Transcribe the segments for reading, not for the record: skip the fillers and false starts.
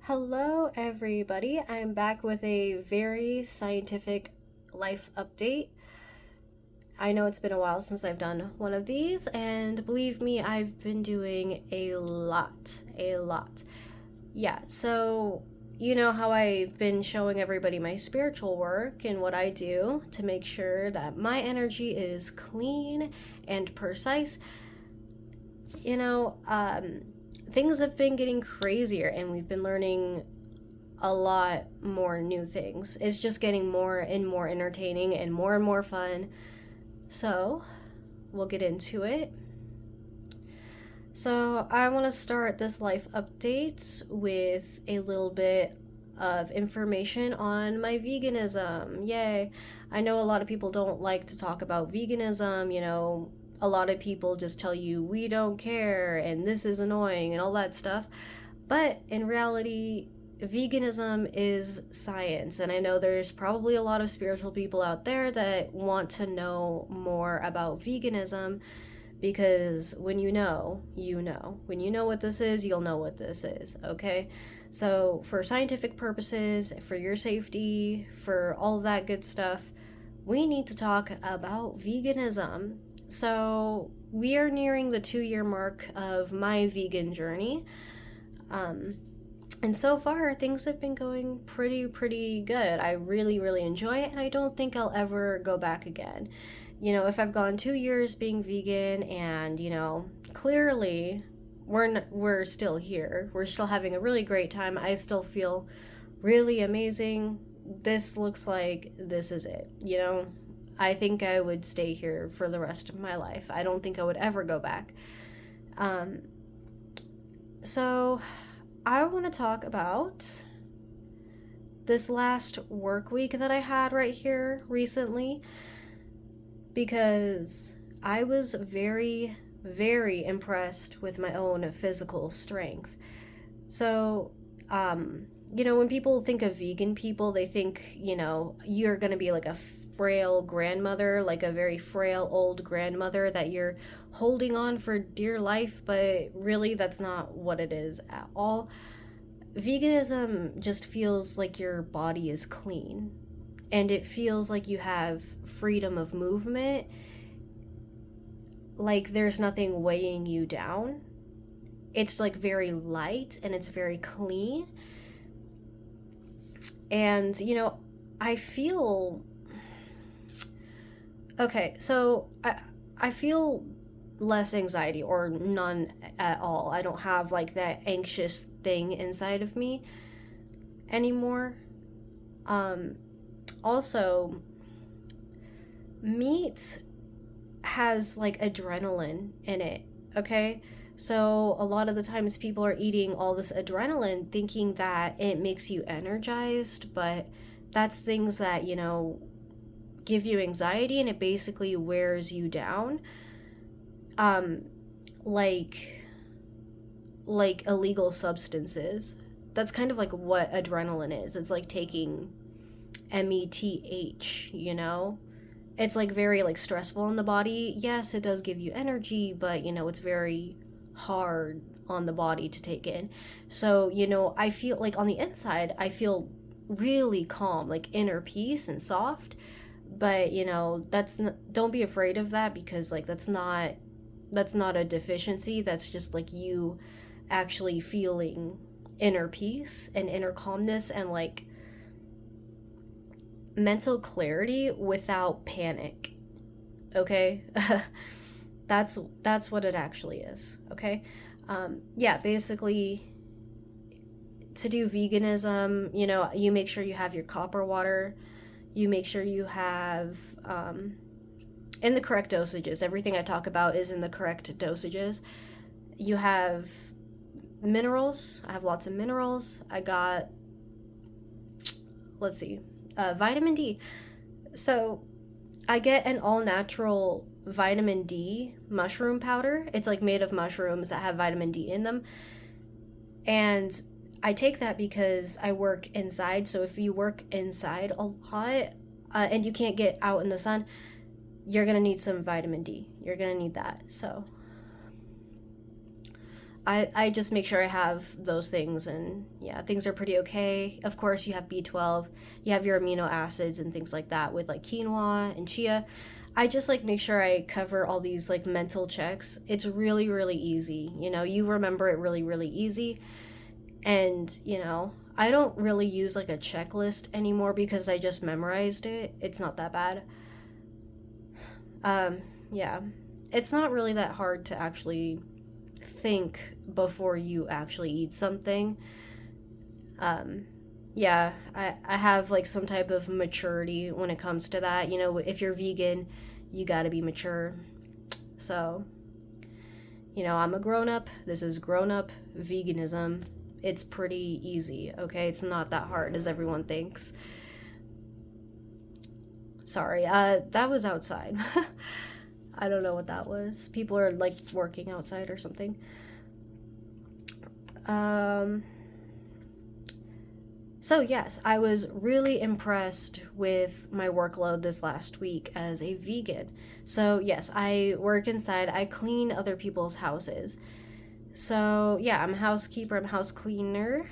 Hello, everybody. I'm back with a very scientific life update. I know it's been a while since I've done one of these, and believe me, I've been doing a lot. A lot. Yeah, so you know how I've been showing everybody my spiritual work and what I do to make sure that my energy is clean and precise. You know, things have been getting crazier, and we've been learning a lot more new things. It's just getting more and more entertaining and more fun. So, we'll get into it. So, I want to start this life update with a little bit of information on my veganism. Yay! I know a lot of people don't like to talk about veganism, a lot of people just tell you we don't care and this is annoying and all that stuff. But in reality, veganism is science, and I know there's probably a lot of spiritual people out there that want to know more about veganism because when you know, you know. When you know what this is, you'll know what this is, okay? So, for scientific purposes, for your safety, for all of that good stuff, we need to talk about veganism. So, we are nearing the 2 year mark of my vegan journey. And so far, things have been going pretty good. I really enjoy it, and I don't think I'll ever go back again. If I've gone 2 years being vegan, and clearly we're still here. We're still having a really great time. I still feel really amazing. This looks like this is it. I think I would stay here for the rest of my life. I don't think I would ever go back. So I want to talk about this last work week that I had right here recently because I was very impressed with my own physical strength. So, when people think of vegan people, they think, you're going to be like a frail grandmother, like a very frail old grandmother that you're holding on for dear life, but really that's not what it is at all. Veganism just feels like your body is clean, and it feels like you have freedom of movement, like there's nothing weighing you down. It's like very light and it's very clean. And, I feel okay, so I feel less anxiety or none at all. I don't have like that anxious thing inside of me anymore. Also, meat has like adrenaline in it, okay? So a lot of the times people are eating all this adrenaline thinking that it makes you energized, but that's things that, give you anxiety, and it basically wears you down. Um like illegal substances. That's kind of like what adrenaline is. It's like taking meth. It's like very like stressful in the body. Yes, it does give you energy, but it's very hard on the body to take in. So, I feel like on the inside, I feel really calm, like inner peace and soft. But, don't be afraid of that because like that's not a deficiency. That's just like you actually feeling inner peace and inner calmness and like mental clarity without panic. Okay? that's what it actually is. Okay? Yeah, basically to do veganism, you make sure you have your copper water. You make sure you have in the correct dosages. Everything I talk about is in the correct dosages. You have minerals. I have lots of minerals. I got, let's see, vitamin D. So I get an all natural vitamin D mushroom powder. It's like made of mushrooms that have vitamin D in them. And I take that because I work inside. So if you work inside a lot and you can't get out in the sun, you're going to need some vitamin D. You're going to need that. So I just make sure I have those things, and yeah, things are pretty okay. Of course, you have B12, you have your amino acids and things like that with like quinoa and chia. I just like make sure I cover all these like mental checks. It's really, really easy. You remember it really, really easy. And, I don't really use like a checklist anymore because I just memorized it. It's not that bad. Um, yeah. It's not really that hard to actually think before you actually eat something. Um, yeah, I have like some type of maturity when it comes to that. If you're vegan, you gotta be mature. So, I'm a grown up. This is grown up veganism. It's pretty easy, okay? It's not that hard as everyone thinks. Sorry, that was outside. I don't know what that was. People are like working outside or something. So yes, I was really impressed with my workload this last week as a vegan. So yes, I work inside, I clean other people's houses. So yeah, I'm a housekeeper, I'm a house cleaner,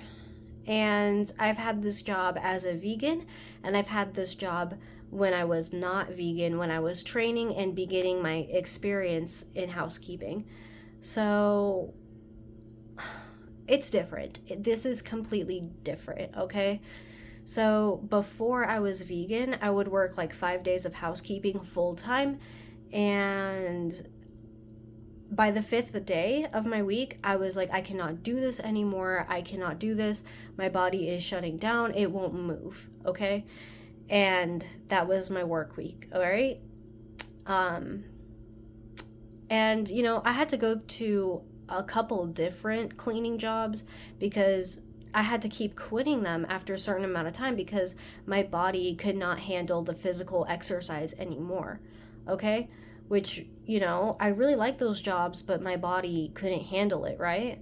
and I've had this job as a vegan, and I've had this job when I was not vegan, when I was training and beginning my experience in housekeeping. So it's different. This is completely different, okay? So before I was vegan, I would work like 5 days of housekeeping full time, and by the fifth day of my week, I was like, I cannot do this anymore. I cannot do this. My body is shutting down. It won't move. Okay. And that was my work week. All right. And, I had to go to a couple different cleaning jobs because I had to keep quitting them after a certain amount of time because my body could not handle the physical exercise anymore. Okay. Which, I really like those jobs, but my body couldn't handle it, right?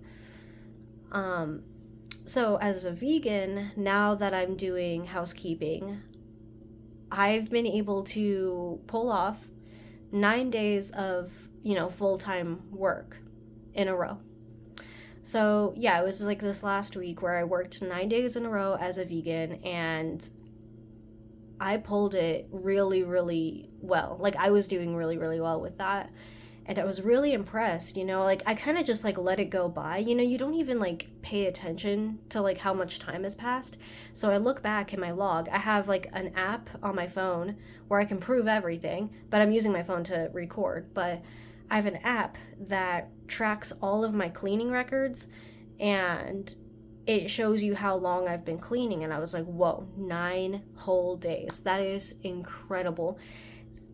So as a vegan, now that I'm doing housekeeping, I've been able to pull off 9 days of, full-time work in a row. So yeah, it was like this last week where I worked 9 days in a row as a vegan, and I pulled it really, really well. Like, I was doing really, really well with that. And I was really impressed, like, I kind of just like let it go by. You don't even like pay attention to like how much time has passed. So I look back in my log. I have like an app on my phone where I can prove everything, but I'm using my phone to record. But I have an app that tracks all of my cleaning records, and it shows you how long I've been cleaning. And I was like, whoa, 9 whole days. That is incredible.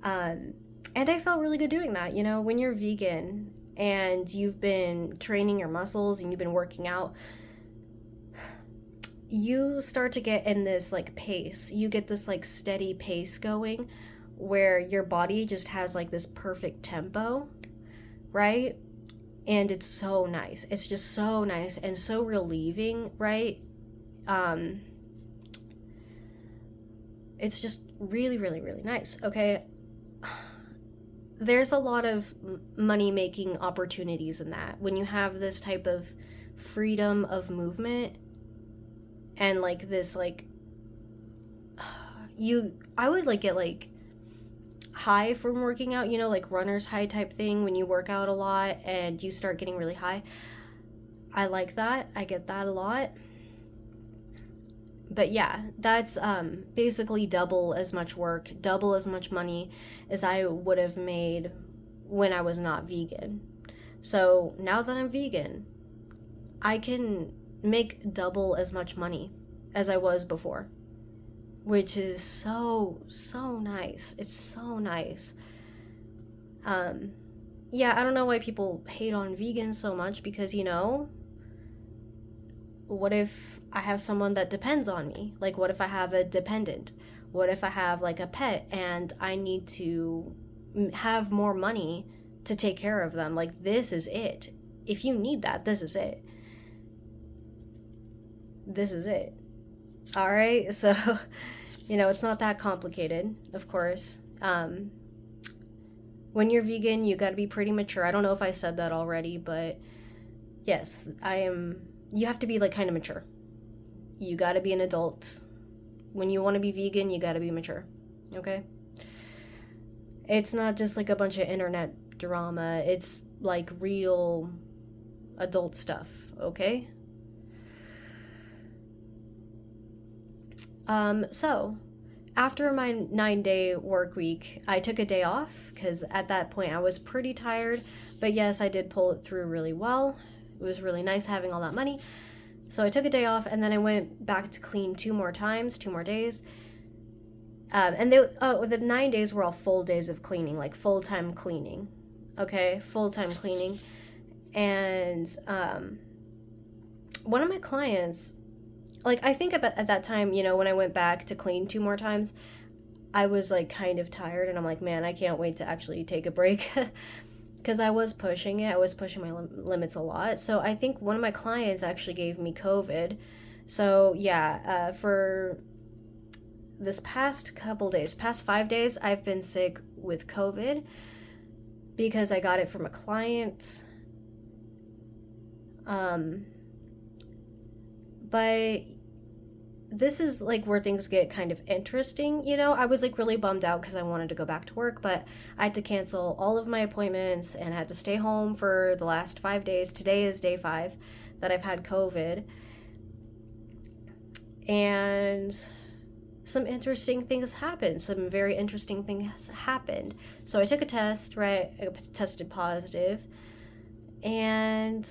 And I felt really good doing that. When you're vegan and you've been training your muscles and you've been working out, you start to get in this like pace. You get this like steady pace going where your body just has like this perfect tempo, right? And it's so nice. It's just so nice and so relieving, right? It's just really, really, really nice. Okay. There's a lot of money making opportunities in that when you have this type of freedom of movement and like this like I would like get like high from working out, like runner's high type thing when you work out a lot and you start getting really high. I like that. I get that a lot. But yeah, that's basically double as much work, double as much money as I would have made when I was not vegan. So now that I'm vegan, I can make double as much money as I was before, which is so, so nice. It's so nice. Yeah, I don't know why people hate on vegans so much because, what if I have someone that depends on me? Like, what if I have a dependent? What if I have like a pet and I need to have more money to take care of them? Like, this is it. If you need that, this is it. This is it. All right. So, it's not that complicated, of course. When you're vegan, you got to be pretty mature. I don't know if I said that already, but yes, you have to be like kind of mature. You got to be an adult. When you want to be vegan, you got to be mature. Okay? It's not just like a bunch of internet drama. It's like real adult stuff, okay? So after my 9-day work week, I took a day off because at that point I was pretty tired. But yes, I did pull it through really well. It was really nice having all that money. So I took a day off and then I went back to clean 2 more times, 2 more days. And the 9 days were all full days of cleaning, like full time cleaning. Okay, full time cleaning. And one of my clients, like I think about at that time, when I went back to clean 2 more times, I was like kind of tired and I'm like, man, I can't wait to actually take a break. Because I was pushing it. I was pushing my limits a lot. So I think one of my clients actually gave me COVID. So yeah, for this past couple days, past 5 days, I've been sick with COVID because I got it from a client. But this is like where things get kind of interesting. I was like really bummed out because I wanted to go back to work, but I had to cancel all of my appointments and had to stay home for the last 5 days. Today is day 5 that I've had COVID. And some interesting things happened. Some very interesting things happened. So I took a test, right? I tested positive. And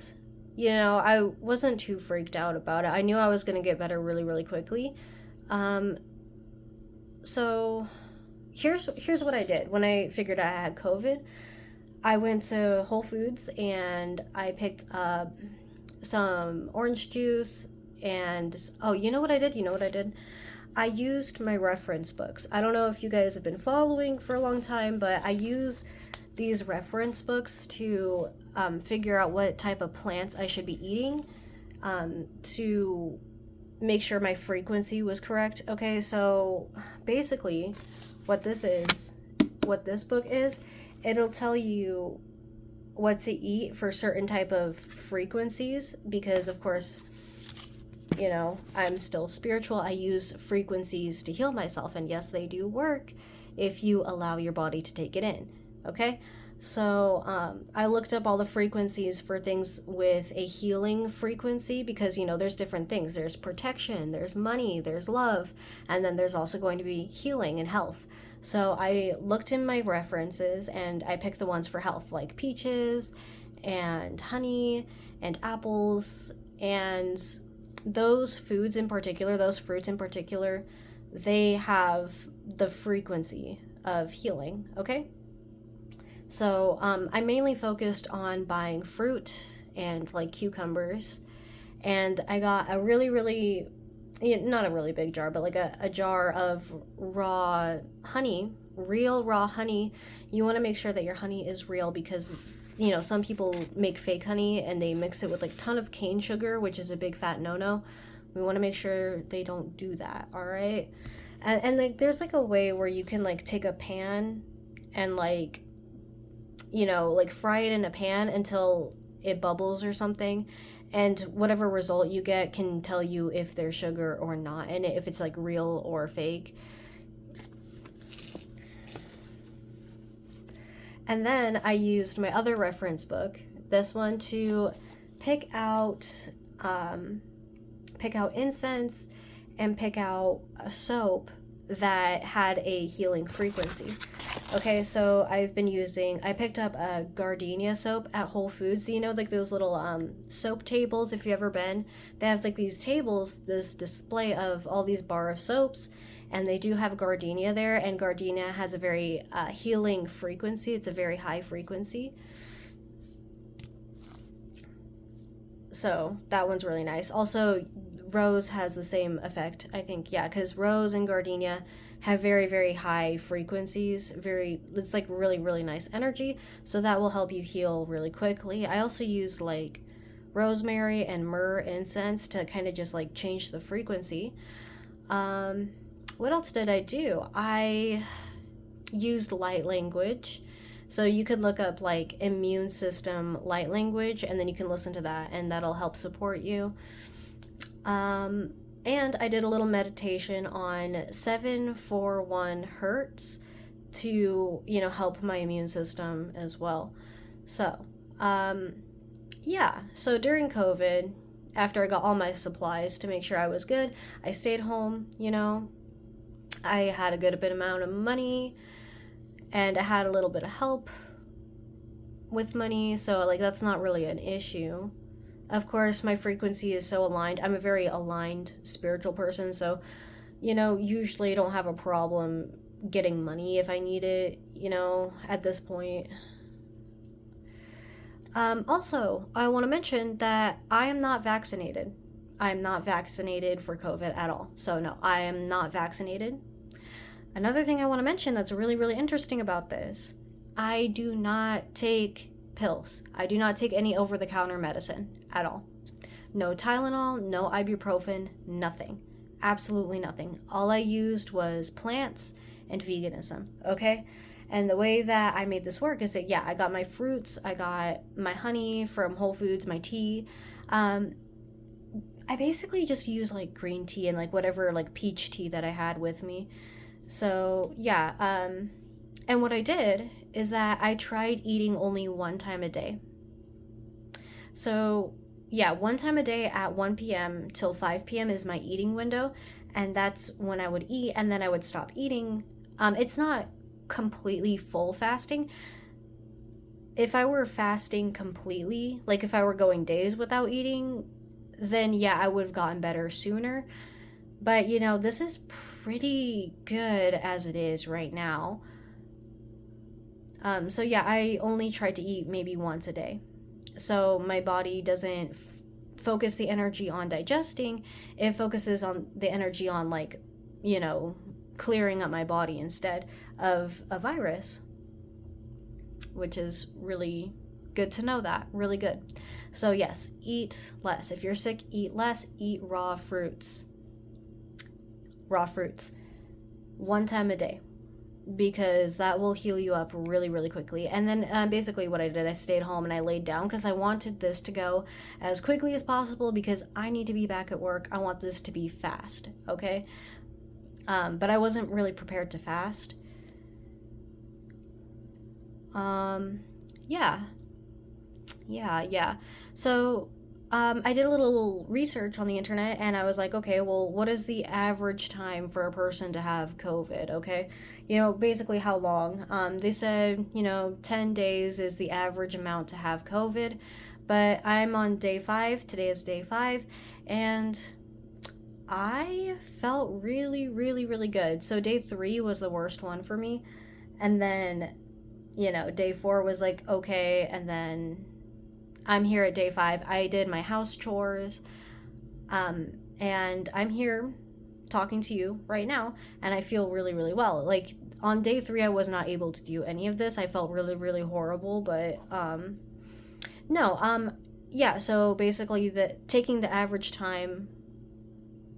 I wasn't too freaked out about it. I knew I was going to get better really, really quickly. So here's what I did when I figured I had COVID. I went to Whole Foods and I picked up some orange juice and you know what I did? I used my reference books. I don't know if you guys have been following for a long time, but I use these reference books to figure out what type of plants I should be eating to make sure my frequency was correct. Okay, so basically what this book is, it'll tell you what to eat for certain type of frequencies because of course, I'm still spiritual. I use frequencies to heal myself, and yes, they do work if you allow your body to take it in. Okay? So I looked up all the frequencies for things with a healing frequency because, there's different things. There's protection, there's money, there's love, and then there's also going to be healing and health. So I looked in my references and I picked the ones for health, like peaches and honey and apples, and those foods in particular, those fruits in particular, they have the frequency of healing, okay? So I mainly focused on buying fruit and like cucumbers, and I got a really, really, not a really big jar, but like a jar of raw honey, real raw honey. You want to make sure that your honey is real because some people make fake honey and they mix it with like a ton of cane sugar, which is a big fat no-no. We want to make sure they don't do that, all right? And like there's like a way where you can like take a pan and like fry it in a pan until it bubbles or something, and whatever result you get can tell you if there's sugar or not, and if it's like real or fake. And then I used my other reference book, this one, to pick out incense and pick out a soap that had a healing frequency. Okay, so I picked up a gardenia soap at Whole Foods. Like those little soap tables, if you've ever been. They have like these tables, this display of all these bar of soaps, and they do have gardenia there, and gardenia has a very healing frequency. It's a very high frequency. So that one's really nice. Also, rose has the same effect, I think. Yeah, because rose and gardenia have very, very high frequencies. It's like really, really nice energy. So that will help you heal really quickly. I also use like rosemary and myrrh incense to kind of just like change the frequency. What else did I do? I used light language So you could look up like immune system light language, and then you can listen to that, and that'll help support you. And I did a little meditation on 741 hertz to, help my immune system as well. So, yeah, so during COVID, after I got all my supplies to make sure I was good, I stayed home. I had a good bit amount of money, and I had a little bit of help with money, so like that's not really an issue. Of course, my frequency is so aligned. I'm a very aligned spiritual person, so usually I don't have a problem getting money if I need it, at this point. Also, I want to mention that I am not vaccinated. I am not vaccinated for COVID at all. So, no, I am not vaccinated. Another thing I want to mention that's really, really interesting about this, I do not take pills. I do not take any over the counter medicine at all. No Tylenol, no ibuprofen, nothing. Absolutely nothing. All I used was plants and veganism, okay? And the way that I made this work is that, yeah, I got my fruits, I got my honey from Whole Foods, my tea. I basically just use like green tea and like whatever like peach tea that I had with me. So, yeah, and what I did is that I tried eating only one time a day. So, yeah, one time a day at 1 p.m. till 5 p.m. is my eating window, and that's when I would eat, and then I would stop eating. It's not completely full fasting. If I were fasting completely, like if I were going days without eating, then yeah, I would have gotten better sooner. But this is pretty good as it is right now. So yeah, I only try to eat maybe once a day. So my body doesn't focus the energy on digesting, it focuses on the energy on like, clearing up my body instead of a virus, which is really good to know that. Really good. So yes, eat less. If you're sick, eat less. Eat raw fruits. Raw fruits. One time a day. Because that will heal you up really, really quickly. And then basically what I did, I stayed home and I laid down because I wanted this to go as quickly as possible because I need to be back at work. I want this to be fast, okay? But I wasn't really prepared to fast. Yeah. Yeah. So I did a little research on the internet and I was like, okay, well, what is the average time for a person to have COVID? Okay. Basically how long? They said, 10 days is the average amount to have COVID. But I'm on day 5. Today is day 5. And I felt really, really, really good. So day 3 was the worst one for me. And then, day 4 was like, okay. And then I'm here at day 5. I did my house chores. And I'm here talking to you right now. And I feel really, really well. Like on day 3, I was not able to do any of this. I felt really, really horrible. But no. Yeah. So basically, taking the average time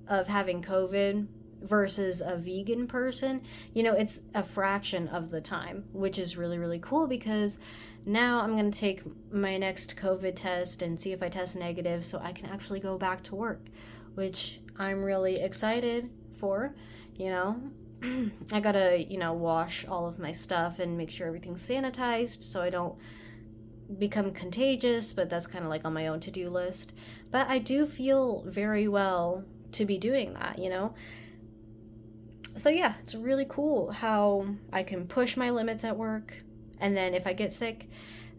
of having COVID versus a vegan person, it's a fraction of the time, which is really, really cool because now I'm going to take my next COVID test and see if I test negative so I can actually go back to work, which I'm really excited for, I gotta, wash all of my stuff and make sure everything's sanitized so I don't become contagious, but that's kind of like on my own to-do list. But I do feel very well to be doing that, So yeah, it's really cool how I can push my limits at work, and then if I get sick,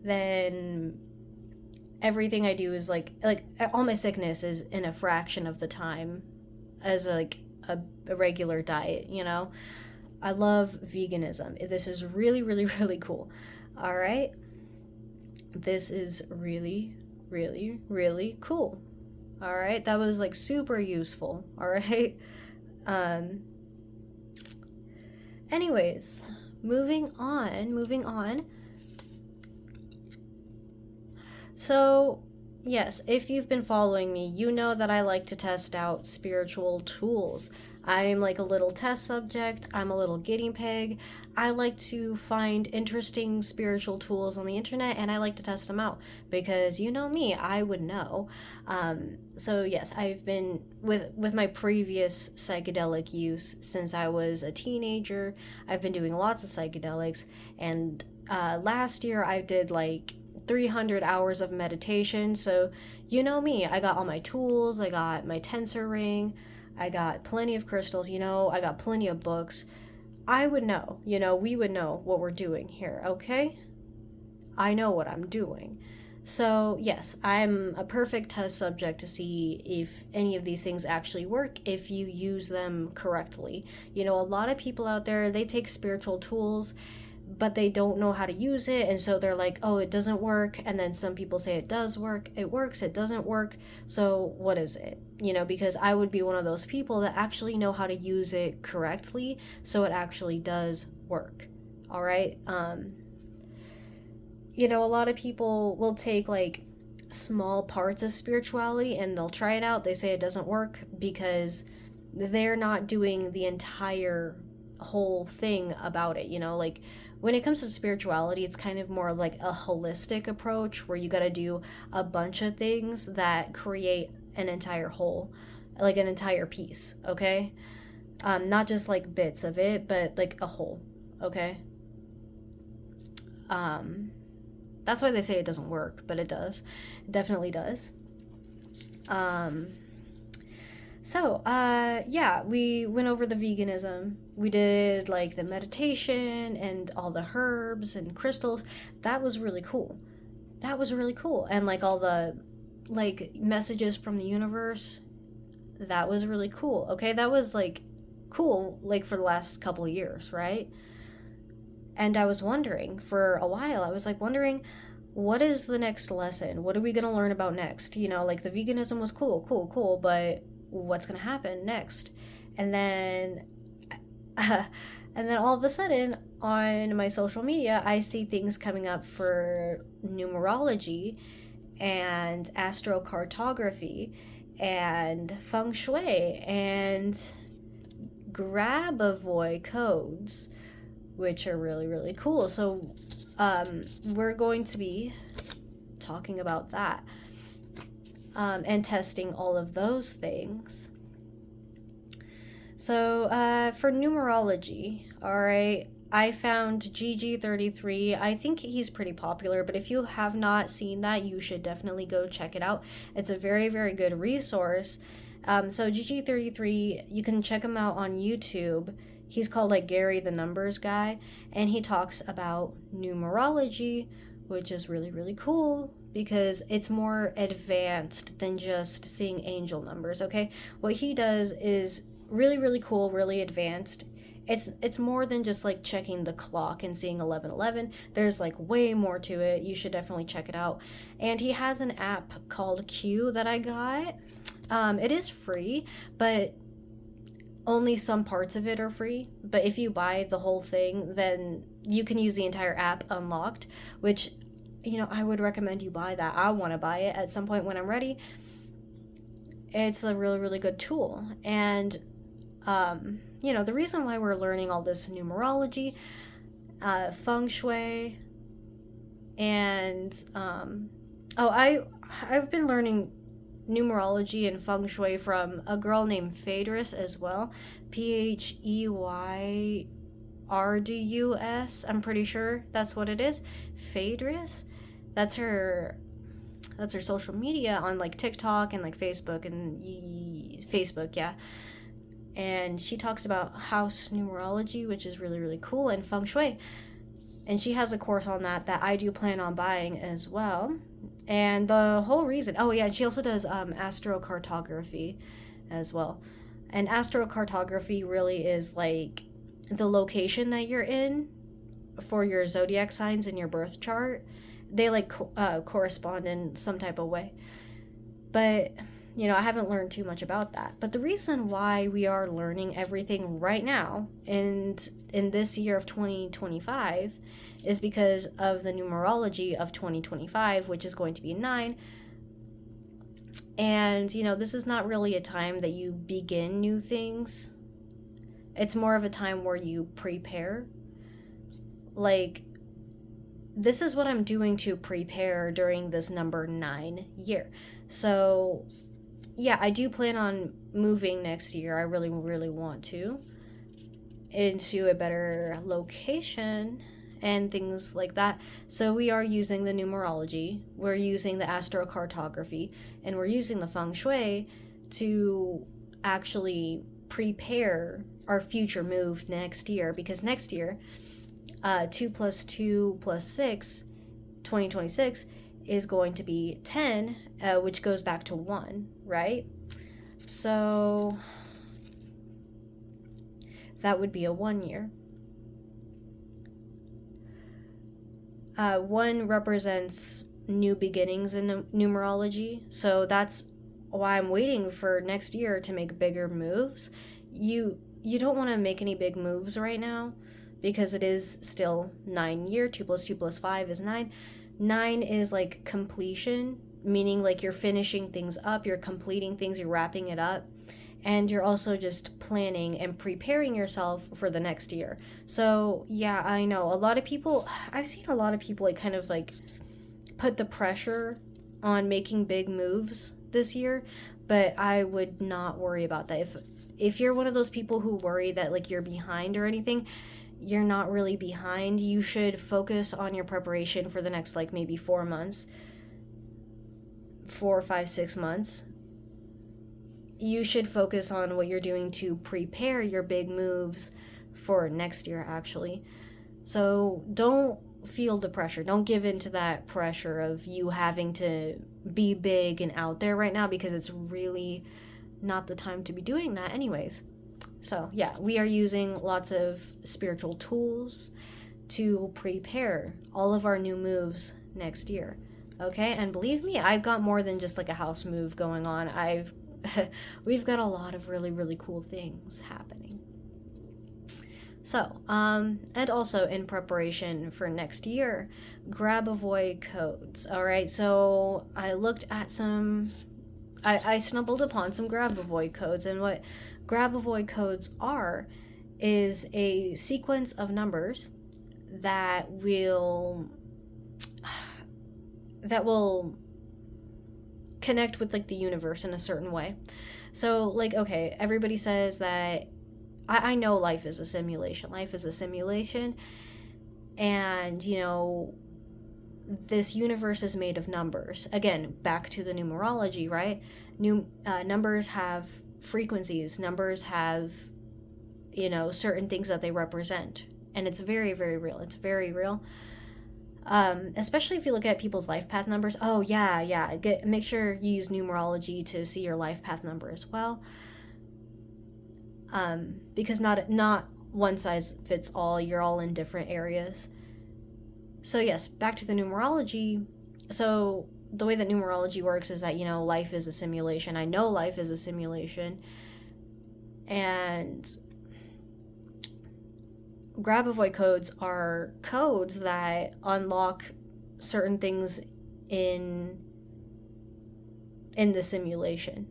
then everything I do is like all my sickness is in a fraction of the time as like a regular diet, I love veganism. This is really, really, really cool. All right. This is really, really, really cool. All right. That was like super useful. All right. Anyways, moving on. So, Yes, if you've been following me, you know that I like to test out spiritual tools. I'm like a little test subject, I'm a little guinea pig. I like to find interesting spiritual tools on the internet and I like to test them out because you know me, I would know. So yes, I've been with my previous psychedelic use since I was a teenager. I've been doing lots of psychedelics, and last year I did like 300 hours of meditation. So, you know me, I got all my tools, I got my tensor ring, I got plenty of crystals, I got plenty of books. I would know, we would know what we're doing here, okay? I know what I'm doing. So, yes, I'm a perfect test subject to see if any of these things actually work if you use them correctly. A lot of people out there, they take spiritual tools but they don't know how to use it, and so they're like, oh, it doesn't work. And then some people say it does work, it works, it doesn't work. So what is it? Because I would be one of those people that actually know how to use it correctly so it actually does work. All right. A lot of people will take like small parts of spirituality and they'll try it out. They say it doesn't work because they're not doing the entire whole thing about it. Like when it comes to spirituality, it's kind of more like a holistic approach where you got to do a bunch of things that create an entire whole, like an entire piece, okay? Not just like bits of it, but like a whole, okay? Um, that's why they say it doesn't work, but it does. It definitely does. Um, yeah, we went over the veganism. We did like the meditation and all the herbs and crystals. That was really cool. That was really cool. And like all the like messages from the universe, that was really cool. Okay, that was like cool like for the last couple of years, right? And I was wondering for a while, I was like wondering what is the next lesson? What are we going to learn about next? Like the veganism was cool, cool, cool, but what's going to happen next? And then and then all of a sudden on my social media, I see things coming up for numerology and astrocartography and feng shui and Grabovoi codes, which are really, really cool. So we're going to be talking about that and testing all of those things. So for numerology, all right, I found GG33. I think he's pretty popular, but if you have not seen that, you should definitely go check it out. It's a very, very good resource. So GG33, you can check him out on YouTube. He's called like Gary the Numbers Guy, and he talks about numerology, which is really, really cool because it's more advanced than just seeing angel numbers, okay? What he does is really, really cool, really advanced. It's more than just like checking the clock and seeing 11:11. There's like way more to it. You should definitely check it out. And he has an app called Q that I got. It is free, but only some parts of it are free. But if you buy the whole thing, then you can use the entire app unlocked, which I would recommend you buy that. I want to buy it at some point when I'm ready. It's a really, really good tool. And the reason why we're learning all this numerology, feng shui, and I've been learning numerology and feng shui from a girl named Phaedrus as well. Pheydrus. I'm pretty sure that's what it is. Phaedrus. That's her social media on like TikTok and like Facebook and Facebook, yeah. And she talks about house numerology, which is really, really cool, and feng shui. And she has a course on that I do plan on buying as well. And the whole reason, oh yeah, and she also does astrocartography as well. And astrocartography really is like the location that you're in for your zodiac signs in your birth chart. They like correspond in some type of way. But I haven't learned too much about that. But the reason why we are learning everything right now and in this year of 2025 is because of the numerology of 2025, which is going to be 9. And, this is not really a time that you begin new things. It's more of a time where you prepare. Like, this is what I'm doing to prepare during this number 9 year. So, yeah, I do plan on moving next year. I really, really want to, into a better location and things like that. So we are using the numerology, we're using the astrocartography, and we're using the feng shui to actually prepare our future move next year, because next year 2 plus 2 plus 6, 2026, is going to be 10, which goes back to 1, right? So that would be a 1 year. 1 represents new beginnings in numerology, so that's why I'm waiting for next year to make bigger moves. You don't want to make any big moves right now, because it is still 9 year. 2 plus 2 plus 5 is 9. 9 is like completion, meaning like you're finishing things up, you're completing things, you're wrapping it up, and you're also just planning and preparing yourself for the next year. So yeah, I know a lot of people, I've seen a lot of people like kind of like put the pressure on making big moves this year, but I would not worry about that. If you're one of those people who worry that like you're behind or anything, you're not really behind. You should focus on your preparation for the next like maybe 4 months, 4, 5, 6 months. You should focus on what you're doing to prepare your big moves for next year, actually. So don't feel the pressure. Don't give in to that pressure of you having to be big and out there right now, because it's really not the time to be doing that anyways. So yeah, we are using lots of spiritual tools to prepare all of our new moves next year. Okay, and believe me, I've got more than just like a house move going on. We've got a lot of really, really cool things happening. So, and also in preparation for next year, Grabovoi codes. All right, so I looked at I stumbled upon some Grabovoi codes, and what Grabovoi codes are is a sequence of numbers that will connect with like the universe in a certain way. So like, okay, everybody says that I know life is a simulation. Life is a simulation, and this universe is made of numbers. Again, back to the numerology, right? Numbers have frequencies. Numbers have, certain things that they represent, and it's very, very real. It's very real. Especially if you look at people's life path numbers. Oh yeah. Make sure you use numerology to see your life path number as well. Because not one size fits all. You're all in different areas. So yes, back to the numerology. So the way that numerology works is that, life is a simulation. I know life is a simulation. And Grabovoi codes are codes that unlock certain things in the simulation.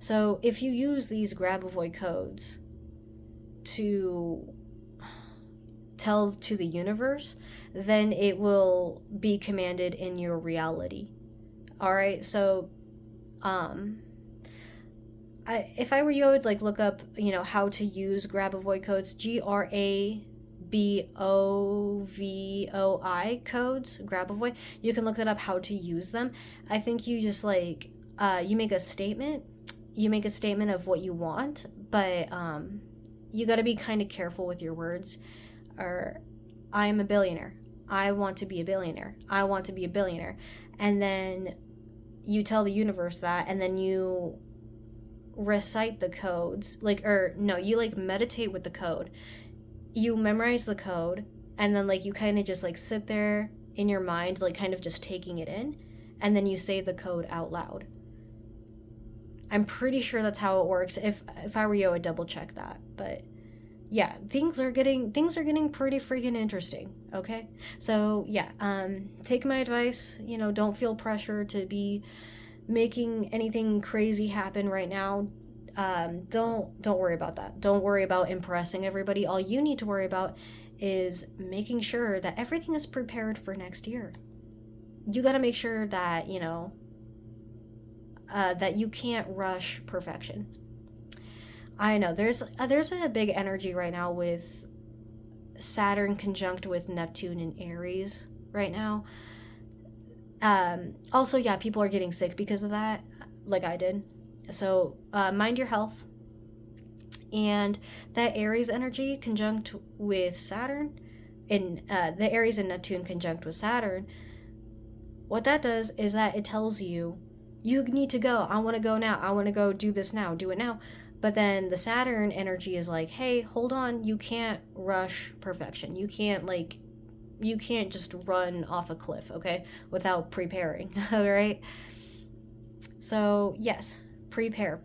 So if you use these Grabovoi codes to tell to the universe, then it will be commanded in your reality. All right, so if I were you, I would like look up, how to use Grabovoi codes, Grabovoi codes, Grabovoi. You can look that up, how to use them. I think you just like you make a statement. You make a statement of what you want, but you got to be kind of careful with your words. Or, I'm a billionaire. I want to be a billionaire. I want to be a billionaire. And then you tell the universe that, and then you recite the codes. You like meditate with the code. You memorize the code, and then like you kind of just like sit there in your mind, like kind of just taking it in, and then you say the code out loud. I'm pretty sure that's how it works. If I were you, I would double check that. But yeah, things are getting pretty freaking interesting. Okay, so yeah, take my advice. Don't feel pressure to be making anything crazy happen right now. Don't worry about that. Don't worry about impressing everybody. All you need to worry about is making sure that everything is prepared for next year. You got to make sure that, that you can't rush perfection. I know there's a big energy right now with Saturn conjunct with Neptune in Aries right now. Also, yeah, people are getting sick because of that, like I did. So mind your health. And that Aries energy conjunct with Saturn, in the Aries and Neptune conjunct with Saturn, what that does is that it tells you, you need to go. I want to go now. I want to go do this now. Do it now. But then the Saturn energy is like, hey, hold on. You can't rush perfection. You can't just run off a cliff, okay, without preparing. All right. So yes, prepare.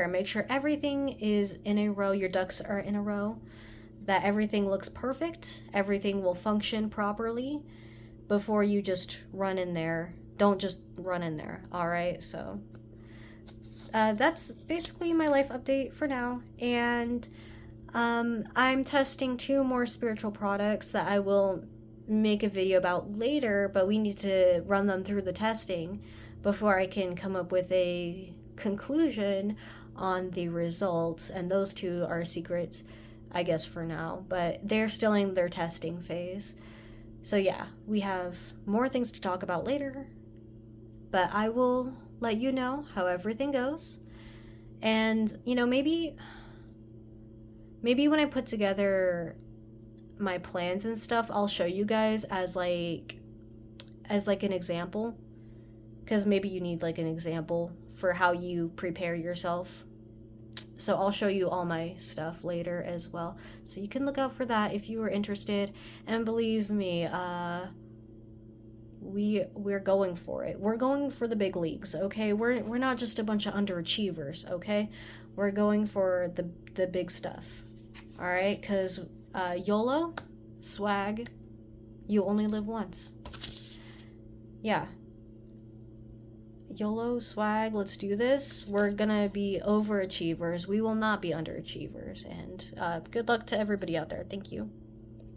Make sure everything is in a row. Your ducks are in a row. That everything looks perfect. Everything will function properly before you just run in there. Don't just run in there. All right. So that's basically my life update for now. And I'm testing 2 more spiritual products that I will make a video about later, but we need to run them through the testing before I can come up with a conclusion on the results. And those 2 are secrets, I guess, for now, but they're still in their testing phase. So yeah, we have more things to talk about later, but I will let you know how everything goes. And, maybe when I put together my plans and stuff, I'll show you guys as like an example, because maybe you need like an example for how you prepare yourself. So I'll show you all my stuff later as well, so you can look out for that if you are interested. And believe me, we're going for it. We're going for the big leagues, okay? We're not just a bunch of underachievers, okay? We're going for the big stuff. All right, because YOLO, swag, you only live once. Yeah. YOLO, swag, let's do this. We're gonna be overachievers. We will not be underachievers. And good luck to everybody out there. Thank you.